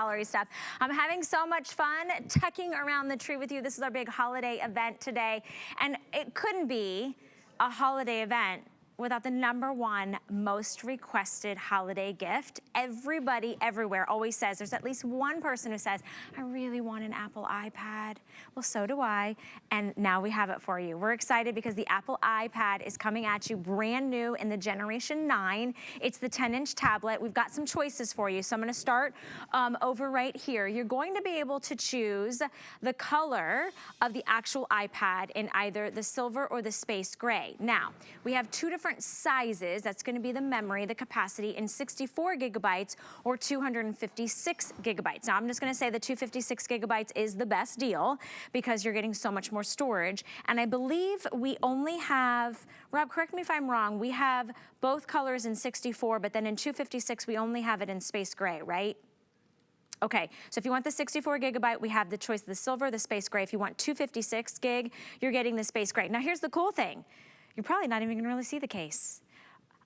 Gallery stuff. I'm having so much fun teching around the tree with you. This is our big holiday event today, and it couldn't be a holiday event without the #1 most requested holiday gift. Everybody everywhere always says, there's at least one person who says, I really want an Apple iPad. Well, so do I, and now we have it for you. We're excited because the Apple iPad is coming at you brand new in the Generation 9. It's the 10-inch tablet. We've got some choices for you, so I'm gonna start over right here. You're going to be able to choose the color of the actual iPad in either the silver or the space gray. Now, we have two different sizes. That's going to be the memory, the capacity in 64 gigabytes or 256 gigabytes. Now I'm just going to say the 256 gigabytes is the best deal because you're getting so much more storage. And I believe we only have, Rob, correct me if I'm wrong, we have both colors in 64, but then in 256 we only have it in space gray, right? Okay, so if you want the 64 gigabyte, we have the choice of the silver, the space gray. If you want 256 gig, you're getting the space gray. Now here's the cool thing. You're probably not even gonna really see the case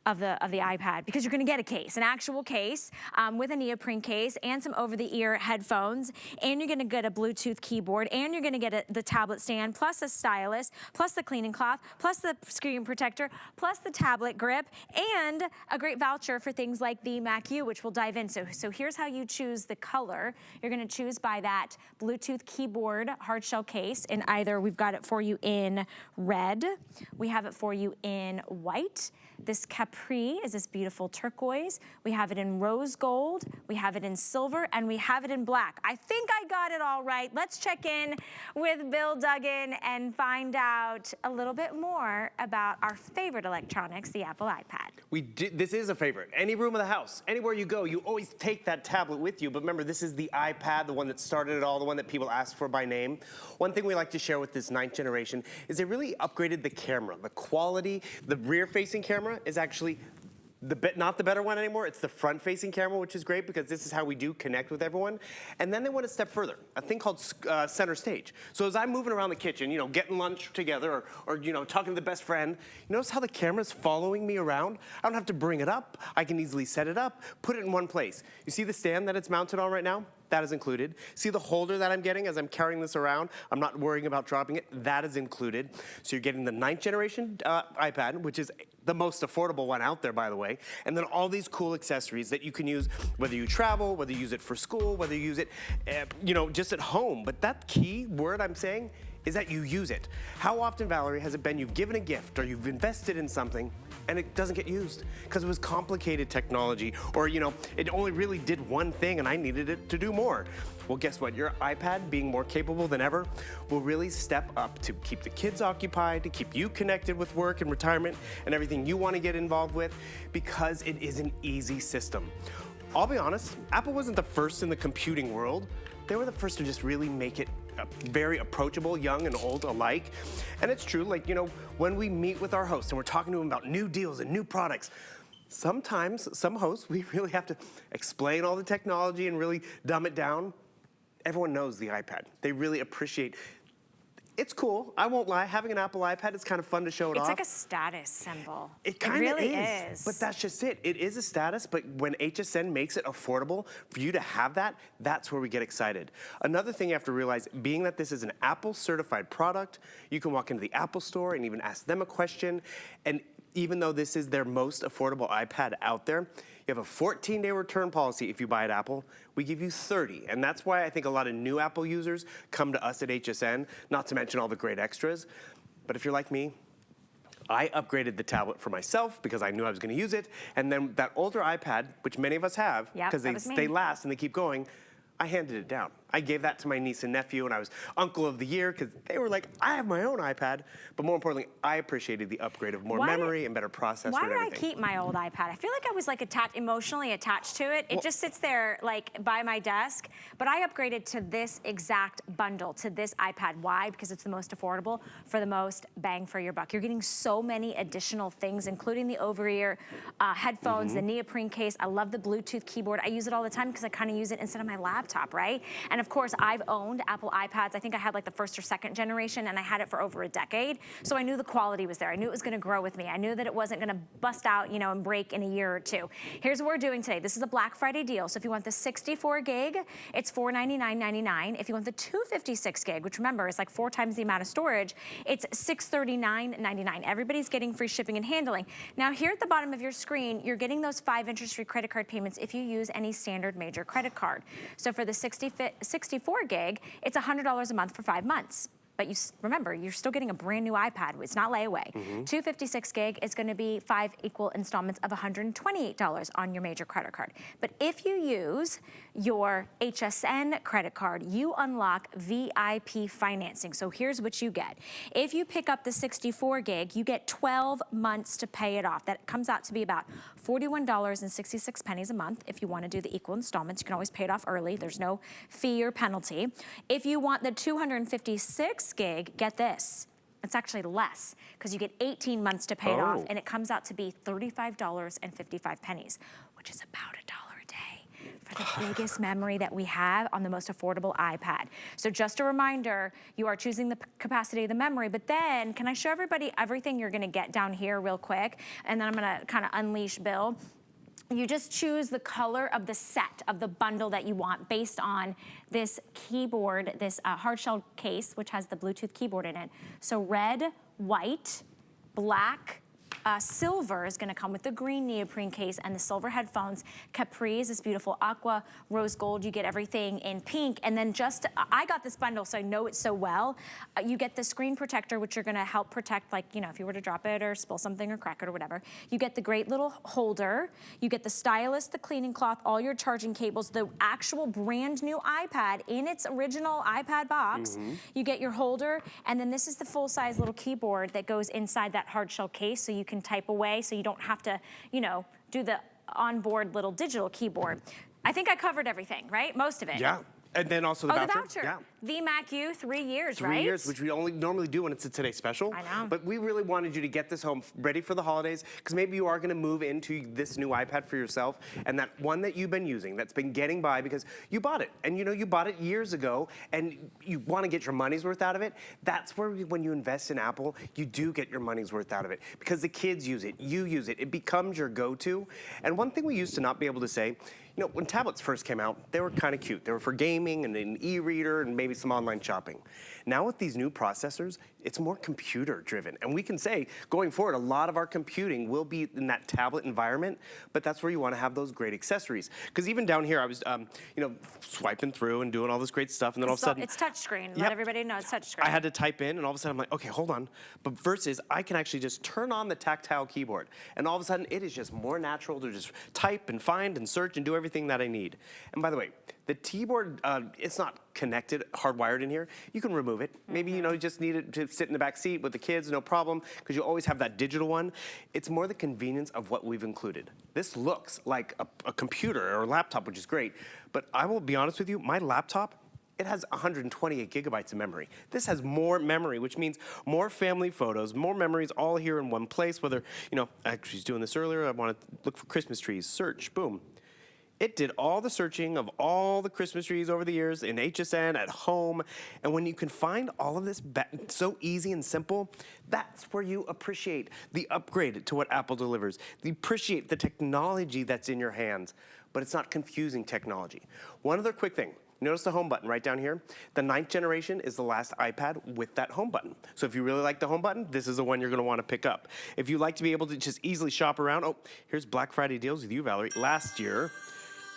of the iPad because you're gonna get a case, an actual case with a neoprene case and some over-the-ear headphones, and you're gonna get a Bluetooth keyboard, and you're gonna get the tablet stand, plus a stylus, plus the cleaning cloth, plus the screen protector, plus the tablet grip, and a great voucher for things like the Mac U, which we'll dive into. So here's how you choose the color. You're gonna choose by that Bluetooth keyboard hard shell case in either, we've got it for you in red, we have it for you in white. This Capri is this beautiful turquoise. We have it in rose gold, we have it in silver, and we have it in black. I think I got it all right. Let's check in with Bill Duggan and find out a little bit more about our favorite electronics, the Apple iPad. This is a favorite. Any room of the house, anywhere you go, you always take that tablet with you. But remember, this is the iPad, the one that started it all, the one that people ask for by name. One thing we like to share with this 9th generation is they really upgraded the camera. The quality, the rear-facing camera is actually not the better one anymore. It's the front-facing camera, which is great because this is how we do connect with everyone. And then they went a step further, a thing called center stage. So as I'm moving around the kitchen, you know, getting lunch together or you know, talking to the best friend, you notice how the camera's following me around? I don't have to bring it up. I can easily set it up, put it in one place. You see the stand that it's mounted on right now? That is included. See the holder that I'm getting as I'm carrying this around? I'm not worrying about dropping it. That is included. So you're getting the 9th generation iPad, which is the most affordable one out there, by the way. And then all these cool accessories that you can use, whether you travel, whether you use it for school, whether you use it, you know, just at home. But that key word I'm saying is that you use it. How often, Valerie, has it been you've given a gift or you've invested in something and it doesn't get used because it was complicated technology, or you know, it only really did one thing and I needed it to do more? Well, guess what? Your iPad, being more capable than ever, will really step up to keep the kids occupied, to keep you connected with work and retirement and everything you want to get involved with, because it is an easy system. I'll be honest, Apple wasn't the first in the computing world. They were the first to just really make it very approachable, young and old alike. And it's true, like, you know, when we meet with our hosts and we're talking to them about new deals and new products, sometimes, some hosts, we really have to explain all the technology and really dumb it down. Everyone knows the iPad. They really appreciate. It's cool, I won't lie, having an Apple iPad, it's kind of fun to show it off. It's like a status symbol. It kind of really is. is. But that's just it. It is a status, but when HSN makes it affordable for you to have that, that's where we get excited. Another thing you have to realize, being that this is an Apple certified product, you can walk into the Apple store and even ask them a question. And even though this is their most affordable iPad out there, you have a 14-day return policy if you buy at Apple. We give you 30, and that's why I think a lot of new Apple users come to us at HSN, not to mention all the great extras. But if you're like me, I upgraded the tablet for myself because I knew I was going to use it, and then that older iPad, which many of us have, because they last and they keep going, I handed it down. I gave that to my niece and nephew, and I was Uncle of the Year because they were like, I have my own iPad. But more importantly, I appreciated the upgrade of more memory and better processor and everything. Why did I keep my old iPad? I feel like I was like emotionally attached to it. It just sits there like by my desk. But I upgraded to this exact bundle, to this iPad. Why? Because it's the most affordable for the most bang for your buck. You're getting so many additional things, including the over-ear headphones, the neoprene case. I love the Bluetooth keyboard. I use it all the time because I kind of use it instead of my laptop, right? And And of course, I've owned Apple iPads. I think I had like the first or second generation, and I had it for over a decade. So I knew the quality was there. I knew it was gonna grow with me. I knew that it wasn't gonna bust out, you know, and break in a year or two. Here's what we're doing today. This is a Black Friday deal. So if you want the 64 gig, it's $499.99. If you want the 256 gig, which remember is like 4 times the amount of storage, it's $639.99. Everybody's getting free shipping and handling. Now here at the bottom of your screen, you're getting those 5 interest-free credit card payments if you use any standard major credit card. So for the 64 gig, it's $100 a month for 5 months. But remember, you're still getting a brand new iPad. It's not layaway. 256 gig is gonna be 5 equal installments of $128 on your major credit card. But if you use your HSN credit card, you unlock VIP financing. So here's what you get. If you pick up the 64 gig, you get 12 months to pay it off. That comes out to be about $41.66 a month. If you wanna do the equal installments, you can always pay it off early. There's no fee or penalty. If you want the 256 gig, get this. It's actually less because you get 18 months to pay it off, and it comes out to be $35.55, which is about $1 a day for the biggest memory that we have on the most affordable iPad. So just a reminder, you are choosing the capacity of the memory, but then can I show everybody everything you're gonna get down here real quick, and then I'm gonna kind of unleash Bill. You just choose the color of the set of the bundle that you want based on this keyboard, this hard shell case, which has the Bluetooth keyboard in it. So red, white, black, silver is gonna come with the green neoprene case and the silver headphones. Capri is this beautiful aqua, rose gold, you get everything in pink. And then I got this bundle, so I know it so well. You get the screen protector, which you're gonna help protect, like, you know, if you were to drop it or spill something or crack it or whatever. You get the great little holder. You get the stylus, the cleaning cloth, all your charging cables, the actual brand new iPad in its original iPad box. You get your holder, and then this is the full-size little keyboard that goes inside that hard shell case, so you can type away, so you don't have to, you know, do the onboard little digital keyboard. I think I covered everything, right? Most of it. Yeah. And then also the voucher. The voucher. Yeah. VMAC-U, 3 years, right? 3 years, which we only normally do when it's a Today Special. I know. But we really wanted you to get this home ready for the holidays, because maybe you are gonna move into this new iPad for yourself, and that one that you've been using, that's been getting by because you bought it. And you know, you bought it years ago, and you wanna get your money's worth out of it. That's where when you invest in Apple, you do get your money's worth out of it, because the kids use it, you use it, it becomes your go-to. And one thing we used to not be able to say, you know, when tablets first came out, they were kind of cute. They were for gaming and an e-reader and maybe some online shopping. Now with these new processors, it's more computer driven. And we can say, going forward, a lot of our computing will be in that tablet environment, but that's where you want to have those great accessories. Because even down here, I was, you know, swiping through and doing all this great stuff, and then all of a sudden— It's touchscreen. Let everybody know it's touchscreen. I had to type in, and all of a sudden I'm like, okay, hold on. But versus, I can actually just turn on the tactile keyboard, and all of a sudden it is just more natural to just type and find and search and do everything that I need. And by the way, the keyboard, it's not connected, hardwired in here. You can remove it. Maybe, you know, you just need it to sit in the back seat with the kids, no problem, because you always have that digital one. It's more the convenience of what we've included. This looks like a computer or a laptop, which is great, but I will be honest with you, my laptop, it has 128 gigabytes of memory. This has more memory, which means more family photos, more memories all here in one place, whether, you know, I actually was doing this earlier, I want to look for Christmas trees, search, boom. It did all the searching of all the Christmas trees over the years in HSN, at home, and when you can find all of this so easy and simple, that's where you appreciate the upgrade to what Apple delivers. You appreciate the technology that's in your hands, but it's not confusing technology. One other quick thing. Notice the home button right down here. The 9th generation is the last iPad with that home button. So if you really like the home button, this is the one you're gonna wanna pick up. If you like to be able to just easily shop around, oh, here's Black Friday deals with you, Valerie. Last year,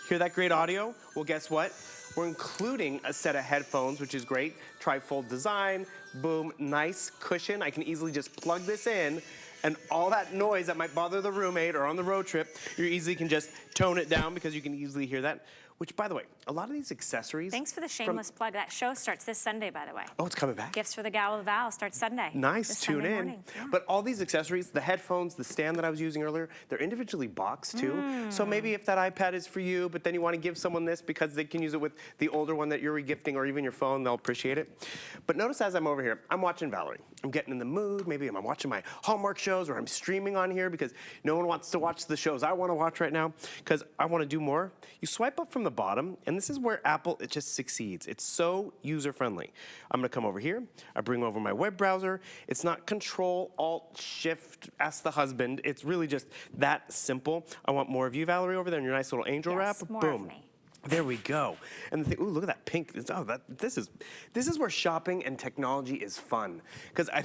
hear that great audio? Well, guess what? We're including a set of headphones, which is great. Trifold design, boom, nice cushion. I can easily just plug this in, and all that noise that might bother the roommate or on the road trip, you easily can just tone it down because you can easily hear that. Which, by the way, a lot of these accessories— Thanks for the shameless plug. That show starts this Sunday, by the way. Oh, it's coming back? Gifts for the Gal with Val starts Sunday. Nice, tune in. Yeah. But all these accessories, the headphones, the stand that I was using earlier, they're individually boxed too. So maybe if that iPad is for you, but then you want to give someone this because they can use it with the older one that you're regifting, or even your phone, they'll appreciate it. But notice as I'm over here, I'm watching Valerie. I'm getting in the mood. Maybe I'm watching my Hallmark shows, or I'm streaming on here because no one wants to watch the shows I want to watch right now because I want to do more. You swipe up from the the bottom, and this is where Apple, it just succeeds. It's so user-friendly. I'm gonna come over here. I bring over my web browser. It's not Control, Alt, Shift, ask the husband. It's really just that simple. I want more of you, Valerie, over there in your nice little angel wrap. More Boom. of me. There we go. And the thing, ooh, look at that pink. This is where shopping and technology is fun. Because I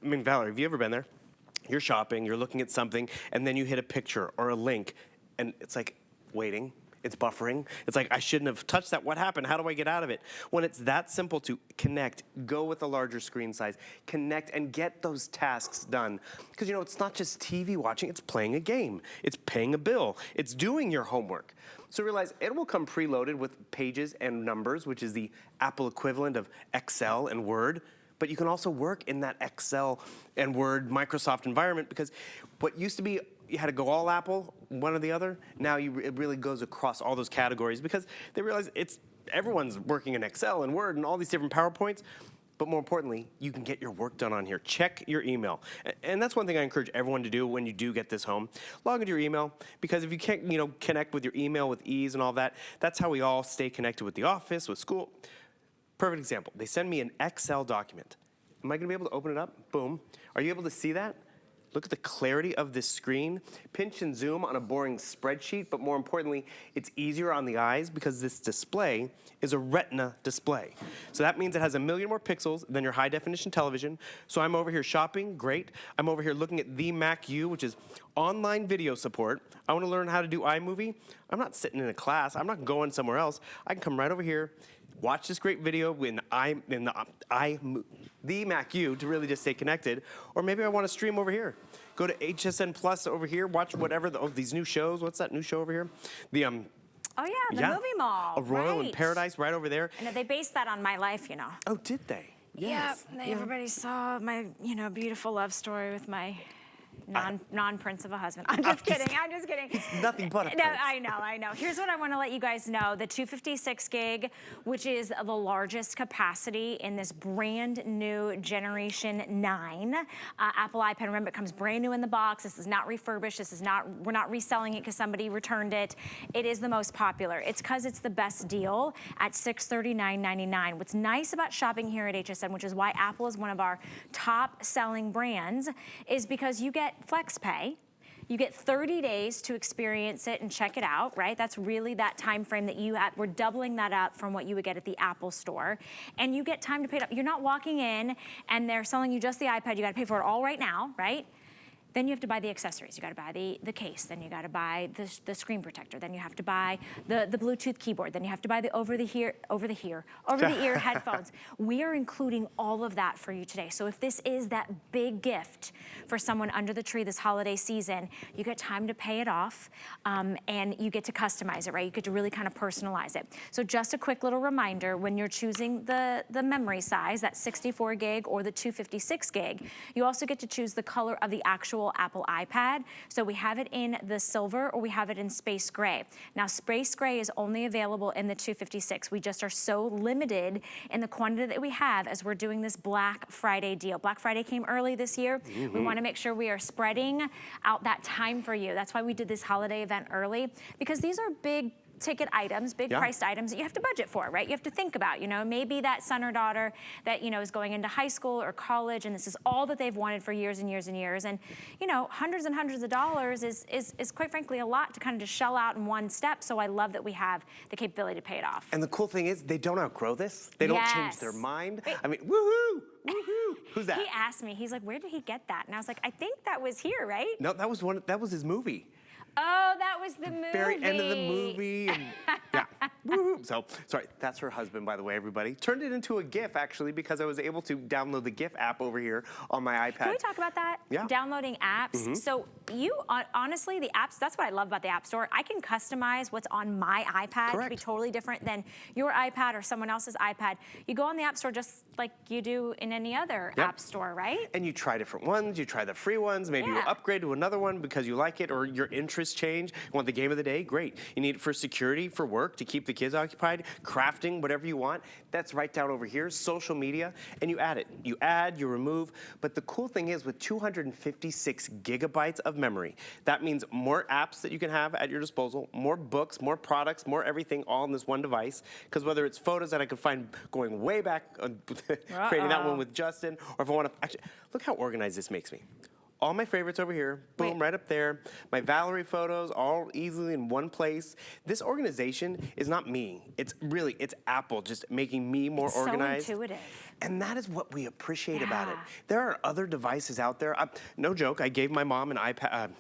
mean, Valerie, have you ever been there? You're shopping, you're looking at something, and then you hit a picture or a link, and it's like waiting. It's buffering. It's like, I shouldn't have touched that. What happened? How do I get out of it? When it's that simple to connect, go with a larger screen size, connect and get those tasks done. Because, it's not just TV watching, it's playing a game. It's paying a bill. It's doing your homework. So realize it will come preloaded with pages and numbers, which is the Apple equivalent of Excel and Word. But you can also work in that Excel and Word Microsoft environment, because what used to be you had to go all Apple, one or the other, now it really goes across all those categories, because they realize everyone's working in Excel and Word and all these different PowerPoints. But more importantly, you can get your work done on here. Check your email. And that's one thing I encourage everyone to do when you do get this home. Log into your email, because if you can't connect with your email with ease and all that, that's how we all stay connected with the office, with school. Perfect example. They send me an Excel document. Am I going to be able to open it up? Boom. Are you able to see that? Look at the clarity of this screen. Pinch and zoom on a boring spreadsheet, but more importantly, it's easier on the eyes because this display is a retina display. So that means it has 1 million more pixels than your high definition television. So I'm over here shopping, great. I'm over here looking at the Mac U, which is online video support. I want to learn how to do iMovie. I'm not sitting in a class. I'm not going somewhere else. I can come right over here, watch this great video in the Mac U to really just stay connected. Or maybe I want to stream over here. Go to HSN Plus over here, watch whatever, these new shows. What's that new show over here? The Oh yeah, the movie mall. A Royal in right. Paradise right over there. And they based that on my life, Oh, did they? Yes. Yeah, everybody saw my, beautiful love story with my non-prince of a husband. I'm just kidding. It's nothing but a prince. No, I know. Here's what I want to let you guys know. The 256 gig, which is the largest capacity in this brand new Generation 9 Apple iPad. Remember, it comes brand new in the box. This is not refurbished. We're not reselling it because somebody returned it. It is the most popular. It's because it's the best deal at $639.99. What's nice about shopping here at HSN, which is why Apple is one of our top selling brands, is because you get flex pay. You get 30 days to experience it and check it out, right? That's really that time frame that we're doubling that up from what you would get at the Apple store. And you get time to pay it up. You're not walking in and they're selling you just the iPad. You gotta pay for it all right now, right? Then you have to buy the accessories. You gotta buy the case, then you gotta buy the screen protector, then you have to buy the Bluetooth keyboard, then you have to buy the over-the-ear headphones. We are including all of that for you today. So if this is that big gift for someone under the tree this holiday season, you get time to pay it off, and you get to customize it, right? You get to really kind of personalize it. So just a quick little reminder, when you're choosing the memory size, that 64 gig or the 256 gig, you also get to choose the color of the actual Apple iPad. So we have it in the silver or we have it in space gray. Now space gray is only available in the 256. We just are so limited in the quantity that we have as we're doing this Black Friday deal. Black Friday came early this year. We want to make sure we are spreading out that time for you. That's why we did this holiday event early, because these are big ticket items, big priced items that you have to budget for, right? You have to think about, maybe that son or daughter that, is going into high school or college, and this is all that they've wanted for years and years and years. And, hundreds and hundreds of dollars is quite frankly a lot to kind of just shell out in one step. So I love that we have the capability to pay it off. And the cool thing is they don't outgrow this. They don't change their mind. Wait. I mean, woohoo, woohoo. Who's that? He asked me, he's like, where did he get that? And I was like, I think that was here, right? No, that was his movie. Oh, that was the movie. Very end of the movie. And, yeah. So, sorry, that's her husband, by the way, everybody. Turned it into a GIF, actually, because I was able to download the GIF app over here on my iPad. Can we talk about that? Yeah. Downloading apps. So honestly, the apps, that's what I love about the App Store. I can customize what's on my iPad to be totally different than your iPad or someone else's iPad. You go on the App Store just like you do in any other app store, right? And you try different ones. You try the free ones. Maybe you upgrade to another one because you like it or your interests change. You want the game of the day? Great. You need it for security, for work, to keep the your kids occupied, crafting, whatever you want, that's right down over here, social media, and you add it. You add, you remove, but the cool thing is with 256 gigabytes of memory, that means more apps that you can have at your disposal, more books, more products, more everything all in this one device, because whether it's photos that I could find going way back, creating that one with Justin, or if I want to, actually, look how organized this makes me. All my favorites over here, boom, right up there. My Valerie photos, all easily in one place. This organization is not me. It's Apple just making me more organized. So intuitive. And that is what we appreciate about it. There are other devices out there. No joke, I gave my mom an iPad.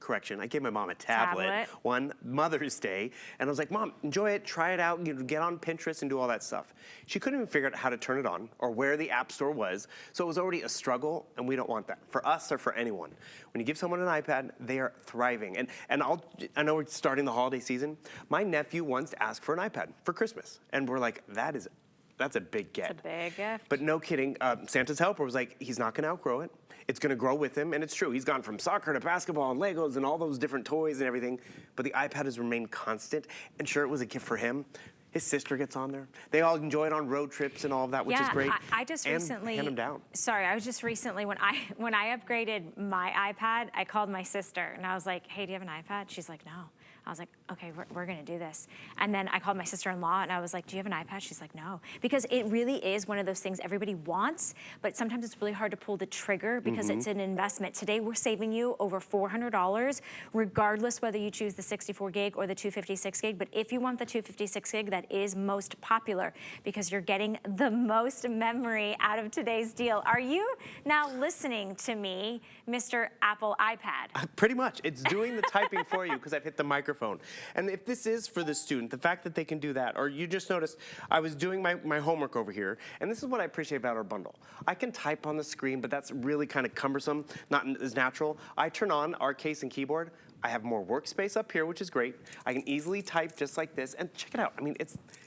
Correction, I gave my mom a tablet one Mother's Day, and I was like, Mom, enjoy it, try it out, get on Pinterest and do all that stuff. She couldn't even figure out how to turn it on or where the App Store was, so it was already a struggle, and we don't want that for us or for anyone. When you give someone an iPad, they are thriving. And I know we're starting the holiday season. My nephew wants to ask for an iPad for Christmas, and we're like, that's a big get. It's a big gift. But no kidding, Santa's helper was like, he's not gonna outgrow it. It's gonna grow with him, and it's true. He's gone from soccer to basketball and Legos and all those different toys and everything, but the iPad has remained constant, and sure, it was a gift for him. His sister gets on there. They all enjoy it on road trips and all of that, which is great. I just recently, hand them down. Sorry, I was just recently, when I upgraded my iPad, I called my sister, and I was like, hey, do you have an iPad? She's like, no. I was like, okay, we're gonna do this. And then I called my sister-in-law and I was like, do you have an iPad? She's like, no. Because it really is one of those things everybody wants, but sometimes it's really hard to pull the trigger because it's an investment. Today, we're saving you over $400, regardless whether you choose the 64 gig or the 256 gig. But if you want the 256 gig, that is most popular because you're getting the most memory out of today's deal. Are you now listening to me, Mr. Apple iPad? Pretty much. It's doing the typing for you because I've hit the microphone. And if this is for the student, the fact that they can do that, or you just noticed I was doing my homework over here, and this is what I appreciate about our bundle. I can type on the screen, but that's really kind of cumbersome, not as natural. I turn on our case and keyboard. I have more workspace up here, which is great. I can easily type just like this, and check it out. I mean,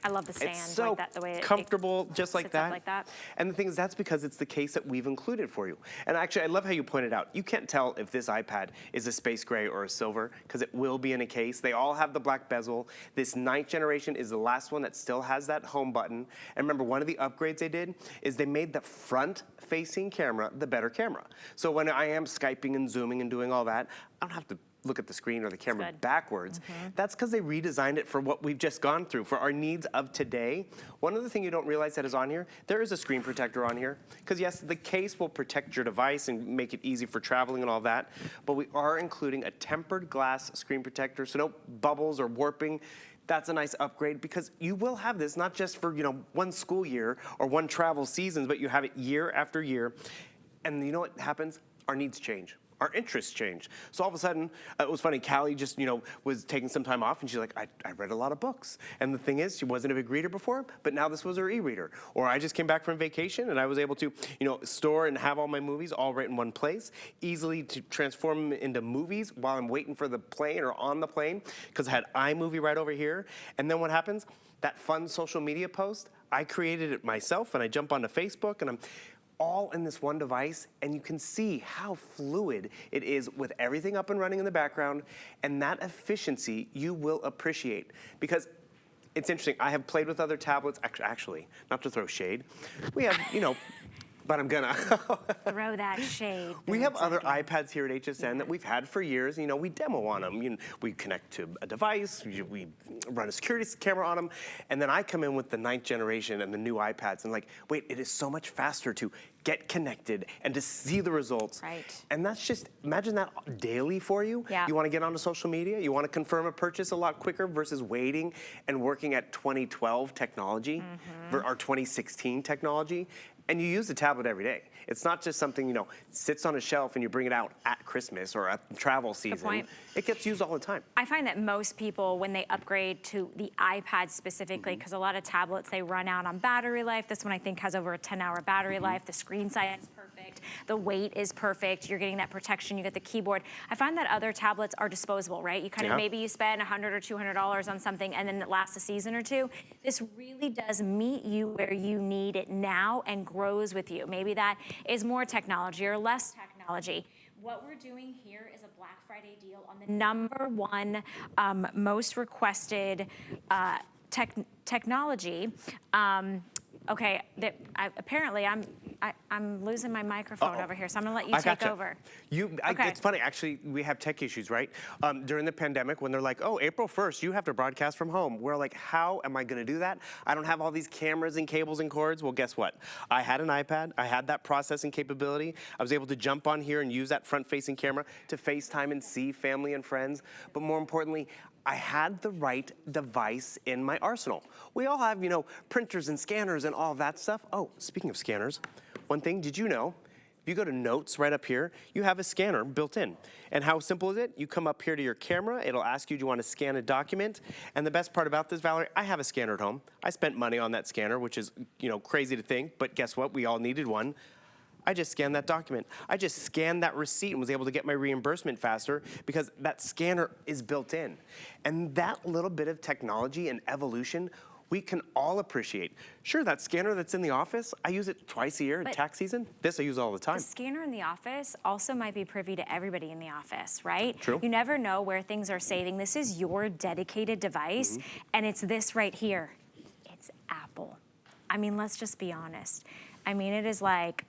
I love the stand, it's so like that, the way it comfortable, just like sits up that. like that. And the thing is, that's because it's the case that we've included for you. And actually, I love how you pointed out, you can't tell if this iPad is a space gray or a silver, because it will be in a case. They all have the black bezel. This 9th generation is the last one that still has that home button. And remember, one of the upgrades they did is they made the front-facing camera the better camera. So when I am Skyping and Zooming and doing all that, I don't have to look at the screen or the camera backwards. That's because they redesigned it for what we've just gone through, for our needs of today. One other thing you don't realize that is on here, there is a screen protector on here. Because yes, the case will protect your device and make it easy for traveling and all that, but we are including a tempered glass screen protector, so no bubbles or warping. That's a nice upgrade because you will have this not just for one school year or one travel season, but you have it year after year. And you know what happens? Our needs change. Our interests change. So all of a sudden, it was funny, Callie just, was taking some time off and she's like, I read a lot of books. And the thing is, she wasn't a big reader before, but now this was her e-reader. Or I just came back from vacation and I was able to, store and have all my movies all right in one place, easily to transform them into movies while I'm waiting for the plane or on the plane, because I had iMovie right over here. And then what happens? That fun social media post, I created it myself and I jump onto Facebook and I'm all in this one device, and you can see how fluid it is with everything up and running in the background, and that efficiency you will appreciate. Because it's interesting, I have played with other tablets, actually, not to throw shade, we have, but I'm gonna. Throw that shade. We have other iPads here at HSN that we've had for years. We demo on them. We connect to a device, we run a security camera on them, and then I come in with the 9th generation and the new iPads and like, wait, it is so much faster to get connected and to see the results. Right. And that's just, imagine that daily for you. Yeah. You wanna get onto social media, you wanna confirm a purchase a lot quicker versus waiting and working at 2012 technology or 2016 technology. And you use the tablet every day. It's not just something, sits on a shelf and you bring it out at Christmas or at travel season. Good point. It gets used all the time. I find that most people, when they upgrade to the iPad specifically, because a lot of tablets, they run out on battery life. This one I think has over a 10-hour battery life. The screen size is perfect. The weight is perfect. You're getting that protection. You get the keyboard. I find that other tablets are disposable, right? You kind of maybe you spend $100 or $200 on something and then it lasts a season or two. This really does meet you where you need it now and grows with you. Maybe that is more technology or less technology. What we're doing here is a Black Friday deal on the #1 most requested technology. Okay, apparently I'm losing my microphone over here, so I'm gonna let you take over. Okay. It's funny, actually, we have tech issues, right? During the pandemic, when they're like, oh, April 1st, you have to broadcast from home. We're like, how am I gonna do that? I don't have all these cameras and cables and cords. Well, guess what? I had an iPad, I had that processing capability. I was able to jump on here and use that front-facing camera to FaceTime and see family and friends. But more importantly, I had the right device in my arsenal. We all have, printers and scanners and all that stuff. Oh, speaking of scanners, one thing, did you know, if you go to Notes right up here, you have a scanner built in. And how simple is it? You come up here to your camera, it'll ask you, do you want to scan a document? And the best part about this, Valerie, I have a scanner at home. I spent money on that scanner, which is, crazy to think, but guess what? We all needed one. I just scanned that document. I just scanned that receipt and was able to get my reimbursement faster because that scanner is built in. And that little bit of technology and evolution, we can all appreciate. Sure, that scanner that's in the office, I use it twice a year in tax season. This I use all the time. The scanner in the office also might be privy to everybody in the office, right? True. You never know where things are saving. This is your dedicated device, and it's this right here. It's Apple. I mean, let's just be honest. I mean, it is like,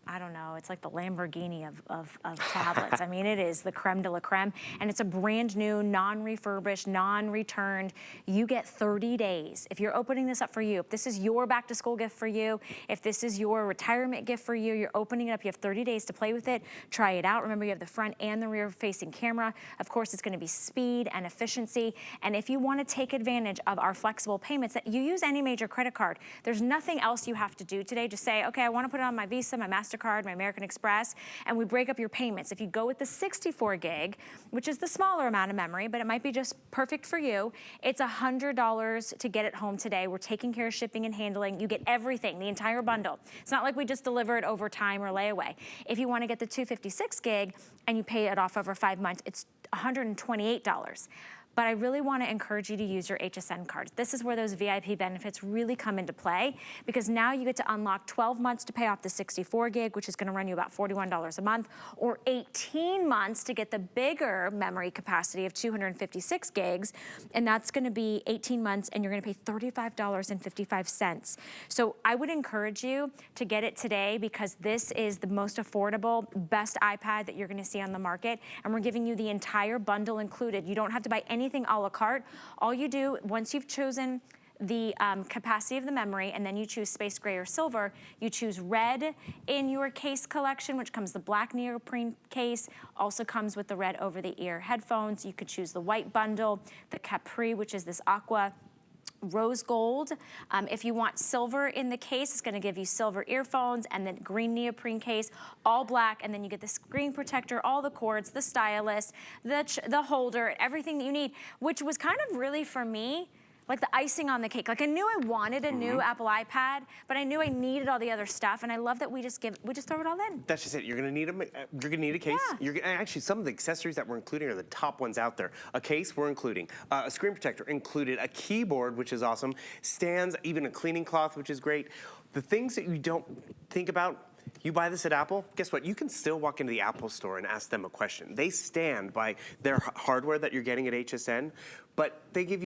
I don't know, it's like the Lamborghini of tablets. I mean, it is the creme de la creme, and it's a brand new, non-refurbished, non-returned. You get 30 days. If you're opening this up for you, if this is your back to school gift for you, if this is your retirement gift for you, you're opening it up, you have 30 days to play with it, try it out. Remember, you have the front and the rear facing camera. Of course, it's gonna be speed and efficiency. And if you wanna take advantage of our flexible payments, that you use any major credit card, there's nothing else you have to do today. Just say, okay, I wanna put it on my Visa, my MasterCard, my American Express, and we break up your payments. If you go with the 64 gig, which is the smaller amount of memory, but it might be just perfect for you, it's $100 to get it home today. We're taking care of shipping and handling. You get everything, the entire bundle. It's not like we just deliver it over time or layaway. If you want to get the 256 gig and you pay it off over 5 months, it's $128. But I really want to encourage you to use your HSN cards. This is where those VIP benefits really come into play, because now you get to unlock 12 months to pay off the 64 gig, which is going to run you about $41 a month, or 18 months to get the bigger memory capacity of 256 gigs, and that's going to be 18 months, and you're going to pay $35.55. So I would encourage you to get it today, because this is the most affordable, best iPad that you're going to see on the market, and we're giving you the entire bundle included. You don't have to buy anything a la carte. All you do, once you've chosen the capacity of the memory, and then you choose space gray or silver, you choose red in your case collection, which comes the black neoprene case, also comes with the red over-the-ear headphones. You could choose the white bundle, the Capri, which is this aqua rose gold. If you want silver in the case, it's going to give you silver earphones, and then green neoprene case, all black, and then you get the screen protector, all the cords, the stylus, the holder, everything that you need, which was kind of really, for me, like the icing on the cake. Like, I knew I wanted a new Apple iPad, but I knew I needed all the other stuff, and I love that we just throw it all in. That's just it. You're gonna need a case. Yeah. Actually, some of the accessories that we're including are the top ones out there. A case we're including, a screen protector included, a keyboard, which is awesome, stands, even a cleaning cloth, which is great. The things that you don't think about, you buy this at Apple, guess what? You can still walk into the Apple store and ask them a question. They stand by their hardware that you're getting at HSN, but they give you